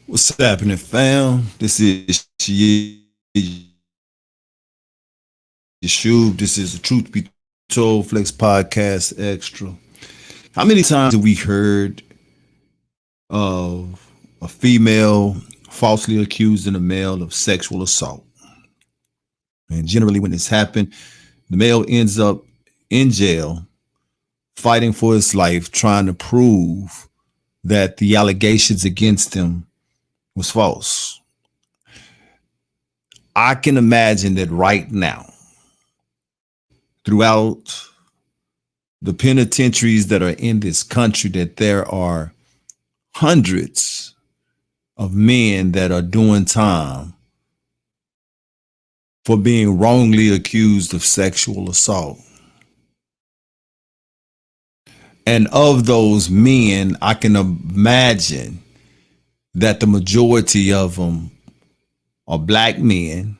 What's happening, fam? This is Yeshub. This is the Truth Be Told Flex Podcast Extra. How many times have we heard of a female falsely accusing a male of sexual assault? And generally, when this happens, the male ends up in jail fighting for his life, trying to prove that the allegations against him was false. I can imagine that right now, throughout the penitentiaries that are in this country, that there are hundreds of men that are doing time for being wrongly accused of sexual assault. And of those men, I can imagine that the majority of them are black men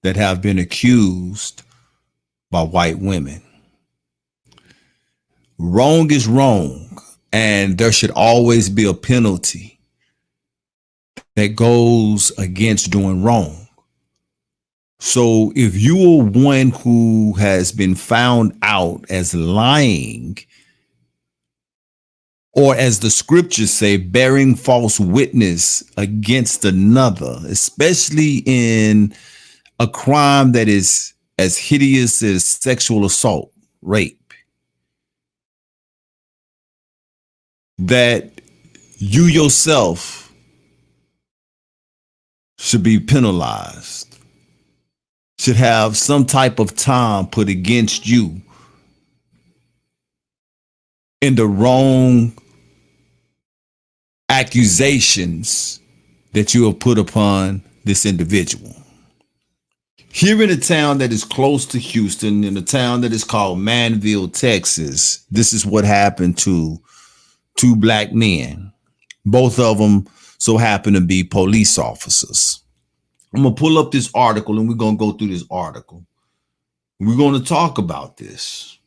that have been accused by white women. Wrong is wrong, and there should always be a penalty that goes against doing wrong. So if you are one who has been found out as lying, or as the scriptures say, bearing false witness against another, especially in a crime that is as hideous as sexual assault, rape, that you yourself should be penalized, should have some type of time put against you in the wrong accusations that you have put upon this individual. Here in a town that is close to Houston, in a town that is called Manville, Texas, this is what happened to two black men. Both of them so happen to be police officers. I'm going to pull up this article and we're going to go through this article. We're going to talk about this.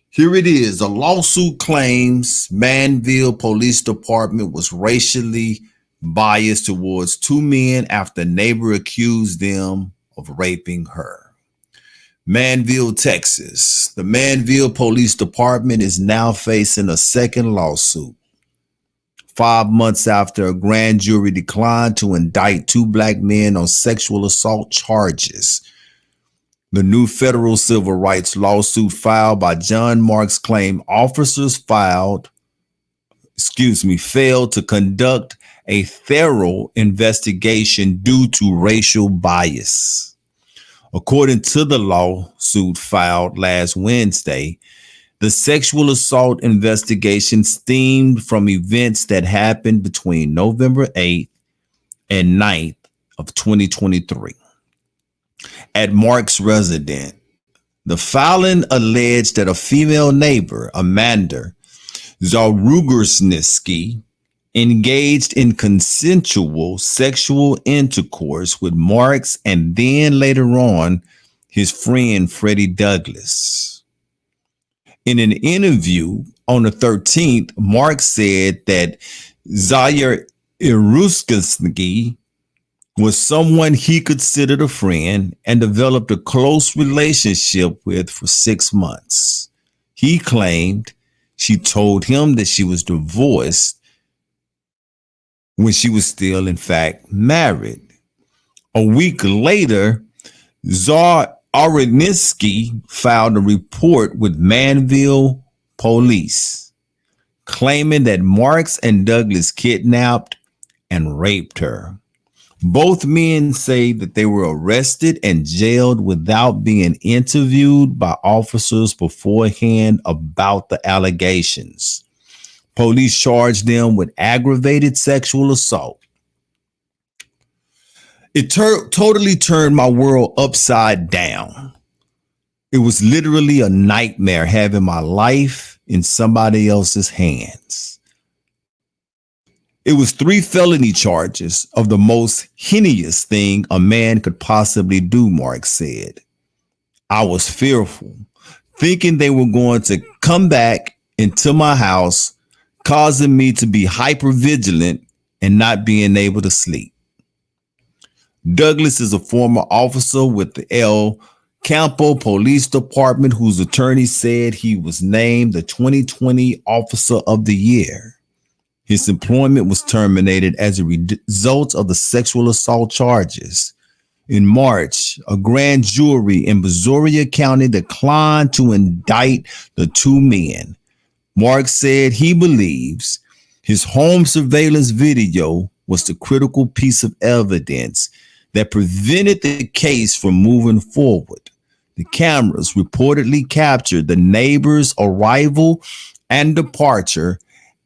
Here it is. A lawsuit claims Manville Police Department was racially biased towards two men after a neighbor accused them of raping her. Manville, Texas. The Manville Police Department is now facing a second lawsuit 5 months after a grand jury declined to indict two black men on sexual assault charges. The new federal civil rights lawsuit filed by John Marks claimed officers failed to conduct a thorough investigation due to racial bias. According to the lawsuit filed last Wednesday, the sexual assault investigation stemmed from events that happened between November 8th and 9th of 2023. At Mark's residence, the filing alleged that a female neighbor, Amanda Zarugersniski, engaged in consensual sexual intercourse with Marks and then later on his friend Freddie Douglas. In an interview on the 13th, Marks said that Zaire Iruskansky was someone he considered a friend and developed a close relationship with for 6 months. He claimed she told him that she was divorced when she was still, in fact, married. A week later, Czar Oreninsky filed a report with Manville police, claiming that Marks and Douglas kidnapped and raped her. Both men say that they were arrested and jailed without being interviewed by officers beforehand about the allegations. Police charged them with aggravated sexual assault. It totally turned my world upside down. It was literally a nightmare having my life in somebody else's hands. It was 3 felony charges of the most heinous thing a man could possibly do, Mark said. I was fearful, thinking they were going to come back into my house, causing me to be hypervigilant and not being able to sleep. Douglas is a former officer with the El Campo Police Department whose attorney said he was named the 2020 Officer of the Year. His employment was terminated as a result of the sexual assault charges. In March, a grand jury in Brazoria County declined to indict the two men. Mark said he believes his home surveillance video was the critical piece of evidence that prevented the case from moving forward. The cameras reportedly captured the neighbor's arrival and departure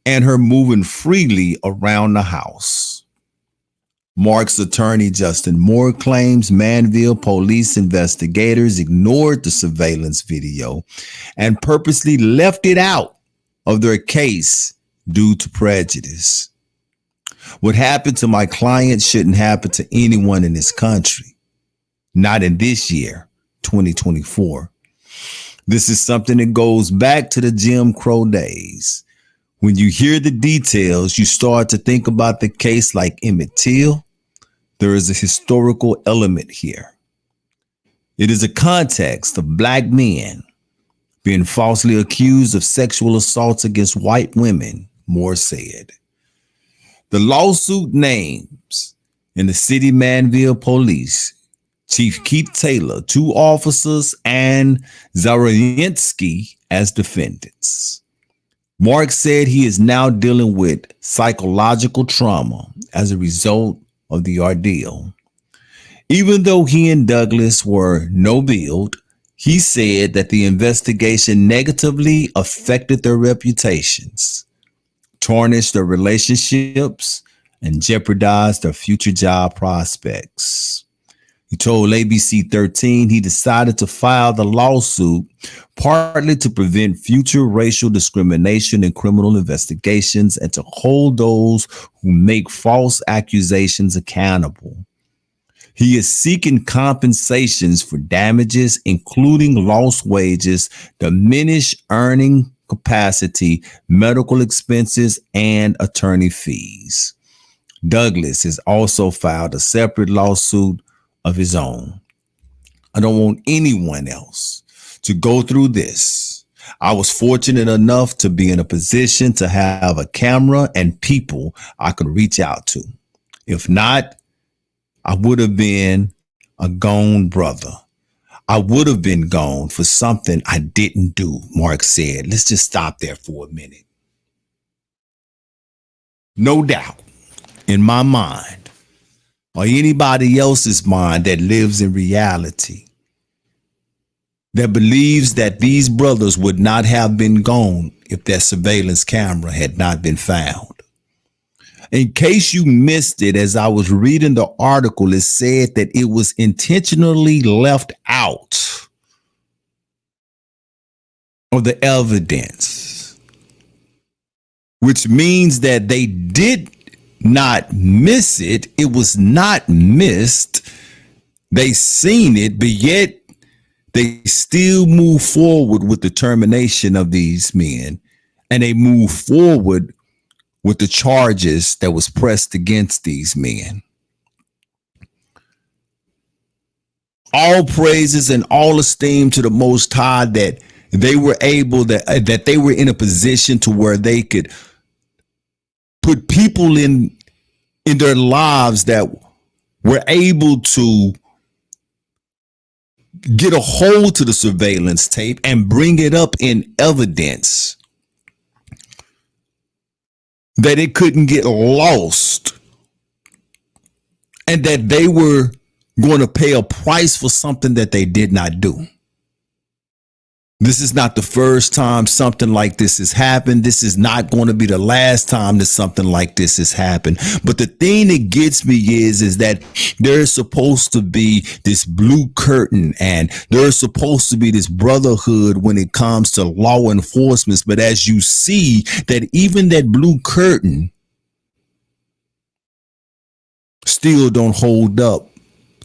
and her moving freely around the house. Mark's attorney, Justin Moore, claims Manville police investigators ignored the surveillance video and purposely left it out of their case due to prejudice. What happened to my client shouldn't happen to anyone in this country. Not in this year, 2024. This is something that goes back to the Jim Crow days. When you hear the details, you start to think about the case like Emmett Till. There is a historical element here. It is a context of black men being falsely accused of sexual assaults against white women, Moore said. The lawsuit names in the city Manville Police Chief Keith Taylor, two officers, and Zarayinsky as defendants. Mark said he is now dealing with psychological trauma as a result of the ordeal. Even though he and Douglas were no-billed, he said that the investigation negatively affected their reputations, tarnished their relationships, and jeopardized their future job prospects. He told ABC 13 he decided to file the lawsuit partly to prevent future racial discrimination in criminal investigations and to hold those who make false accusations accountable. He is seeking compensations for damages, including lost wages, diminished earning capacity, medical expenses, and attorney fees. Douglas has also filed a separate lawsuit of his own. I don't want anyone else to go through this. I was fortunate enough to be in a position to have a camera and people I could reach out to. If not, I would have been a gone brother. I would have been gone for something I didn't do, Mark said. Let's just stop there for a minute. No doubt, in my mind, or anybody else's mind that lives in reality, that believes that these brothers would not have been gone if that surveillance camera had not been found. In case you missed it, as I was reading the article, it said that it was intentionally left out of the evidence, which means that they did not miss it. It was not missed. They seen it, but yet they still move forward with the termination of these men, and they move forward with the charges that was pressed against these men. All praises and all esteem to the Most High that they were able that they were in a position to where they could put people in their lives that were able to get a hold to the surveillance tape and bring it up in evidence that it couldn't get lost and that they were going to pay a price for something that they did not do. This is not the first time something like this has happened. This is not going to be the last time that something like this has happened. But the thing that gets me is that there's supposed to be this blue curtain and there's supposed to be this brotherhood when it comes to law enforcement. But as you see that even that blue curtain still don't hold up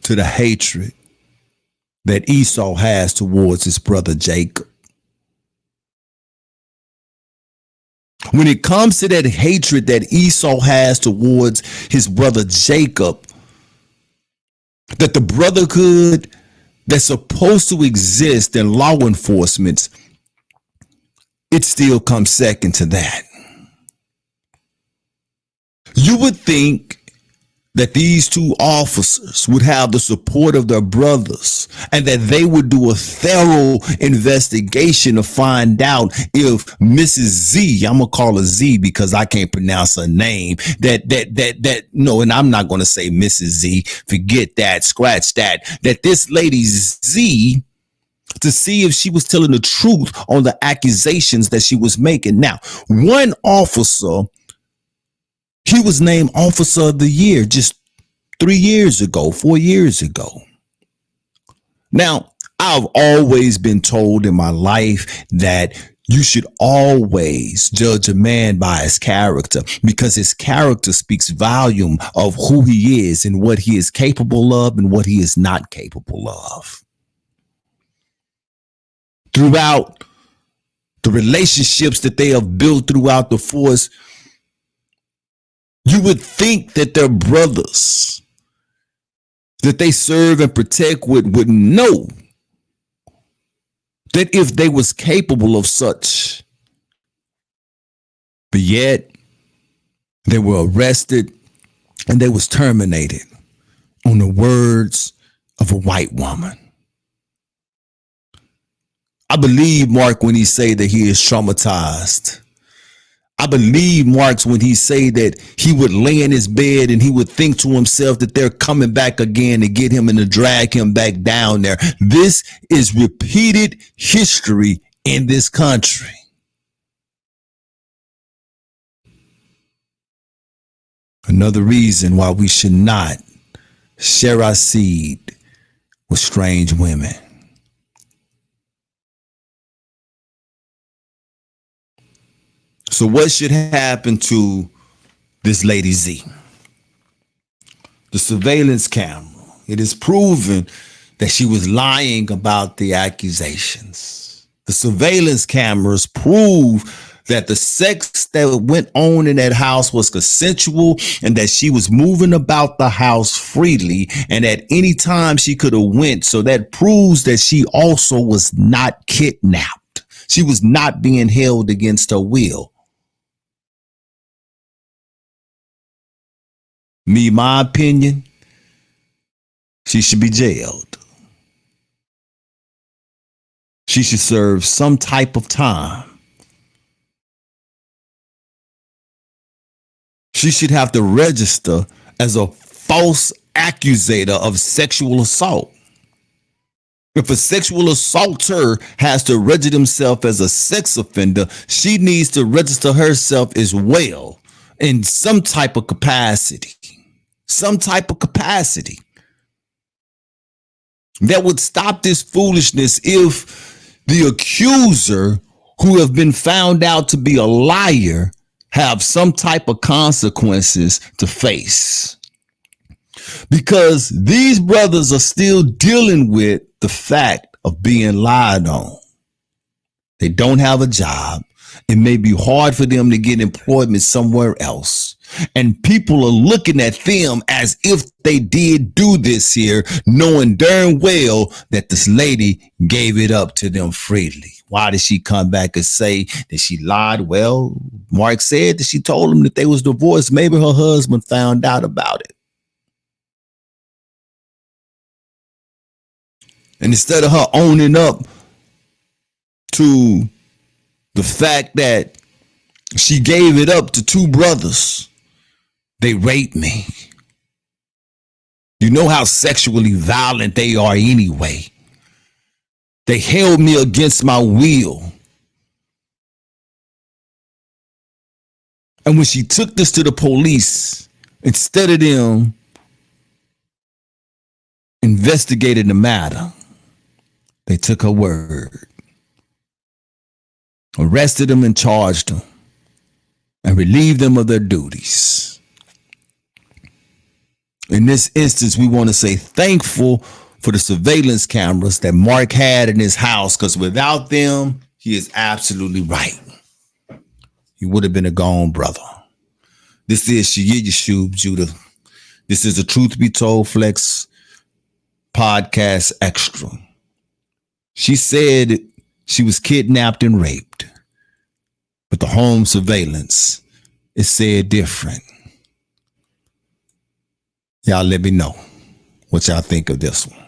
to the hatred that Esau has towards his brother Jacob. When it comes to that hatred that Esau has towards his brother Jacob, that the brotherhood that's supposed to exist in law enforcement, it still comes second to that. You would think that these two officers would have the support of their brothers and that they would do a thorough investigation to find out if Mrs. Z, I'm gonna call her Z because I can't pronounce her name, no, and I'm not gonna say Mrs. Z, forget that, scratch that this lady Z, to see if she was telling the truth on the accusations that she was making. Now, one officer, he was named Officer of the Year just 4 years ago. Now, I've always been told in my life that you should always judge a man by his character because his character speaks volume of who he is and what he is capable of and what he is not capable of. Throughout the relationships that they have built throughout the force, you would think that their brothers that they serve and protect would know that if they was capable of such. But yet, they were arrested and they was terminated on the words of a white woman. I believe Mark when he say that he is traumatized. I believe Marx when he say that he would lay in his bed and he would think to himself that they're coming back again to get him and to drag him back down there. This is repeated history in this country. Another reason why we should not share our seed with strange women. So what should happen to this lady Z? The surveillance camera, it is proven that she was lying about the accusations. The surveillance cameras prove that the sex that went on in that house was consensual and that she was moving about the house freely and at any time she could have went. So that proves that she also was not kidnapped. She was not being held against her will. Me, my opinion, she should be jailed. She should serve some type of time. She should have to register as a false accusator of sexual assault. If a sexual assaulter has to register himself as a sex offender, she needs to register herself as well in some type of capacity. Some type of capacity that would stop this foolishness if the accuser who have been found out to be a liar have some type of consequences to face. Because these brothers are still dealing with the fact of being lied on. They don't have a job. It may be hard for them to get employment somewhere else. And people are looking at them as if they did do this here, knowing darn well that this lady gave it up to them freely. Why did she come back and say that she lied? Well, Mark said that she told him that they was divorced. Maybe her husband found out about it. And instead of her owning up to the fact that she gave it up to two brothers, they raped me. You know how sexually violent they are anyway. They held me against my will. And when she took this to the police, instead of them investigating the matter, they took her word, arrested them and charged them, and relieved them of their duties. In this instance, we want to say thankful for the surveillance cameras that Mark had in his house, because without them, he is absolutely right. he would have been a gone brother. This is Yeshub Judah. This is the Truth Be Told Flex podcast extra. She said she was kidnapped and raped, but the home surveillance is said different. Y'all let me know what y'all think of this one.